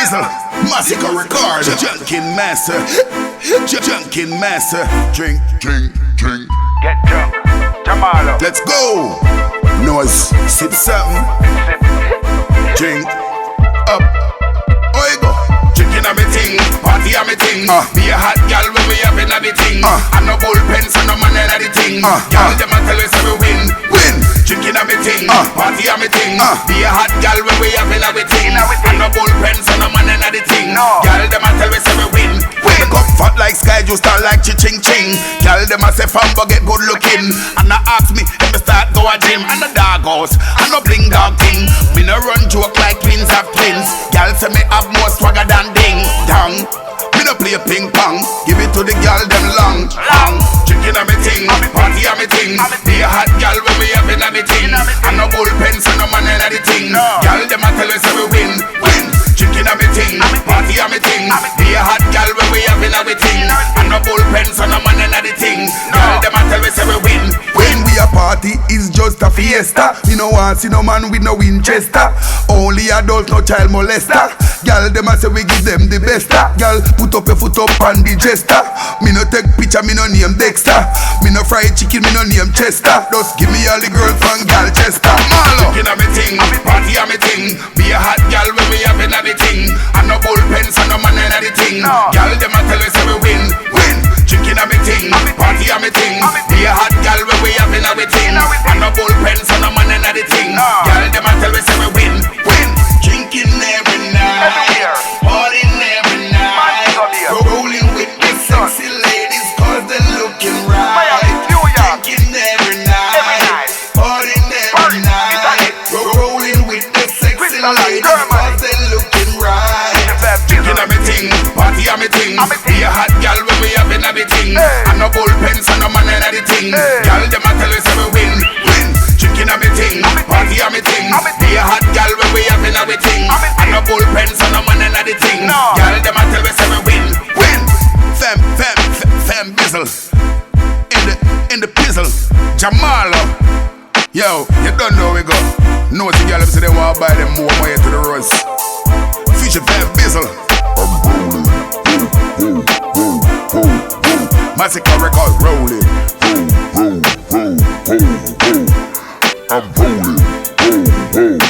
Bizzle, Massacre Record, Junkin Master, Junkin Master. Drink, drink, drink. Get drunk, Jamalo. Let's go. Nose, sip something. Drink up. Oh, you go. Drinking a me ting, party a me ting. Be a hot gal when we have in a me ting. And no bullpens and no man in a the ting. Gal dem a tell us we win, win. Drinking a me ting, party a me ting. Be a hot gal when we have in a me ting. And no bullpens and no man in a the ting. Gal dem a tell us we win, win. Come fat like sky, you start like ching ching. Gal dem a say fambo get good looking. And I ask me if me start go a gym. And the dog house, and no bling dog thing. Me no run joke like twins have twins. Gal say me have more swagger than ding dong. Me no play ping pong. Give it to the gal them long. Drinking a me ting, party a me ting. Be a hot gal when we have in a me ting. And no bullpens and no man in a the ting. Gal them a tell us we win, win. Drinking a me ting, party a me ting. Be a hot gal when we have in a me ting. And no bullpens and no man in a the ting. Gal them a tell us we win, win. We a party is just a fiesta. Me no want see no man with no Winchester. Only adult, no child molester. Gal dem a say we give them the best. Gal put up your foot up on the jester. Me no take picture, me no name Dexter. Me no fried chicken, me no name Chester. Just give me all the girls from Galchester. Malo. Drinking a me ting, party a me ting. Be a hot gal when we have in a me ting. And no bullpens and no man in a the ting. Gal dem a tell us we win, win. Drinking a me ting, party a me ting. Be a hot gal when we have in a me ting. And no bullpens and no man in a the ting. Gal dem a tell us we win, win. Drinking every night, partying every night. Rolling with the sexy ladies cause they're looking right. Drinking every night, partying every night. Rolling with the sexy ladies cause they're looking right. Drinking a me ting, party a me ting. Be a hot gal when we have in a me ting. And no bullpens and no man in a the ting. Gal dem a tell us we win, win. Drinking a me ting, party a me ting. Be a hot gal when we have in a me ting. And no bullpens and no man in a the ting. Gal dem a tell us we win, win. Fam Bizzle in the pizzle. Jamalo. Yo, you don't know we go. No the gal them say they want buy them more money to the rose. Future Fam Bizzle. I'm rolling. Massacre Record rolling. I'm rolling.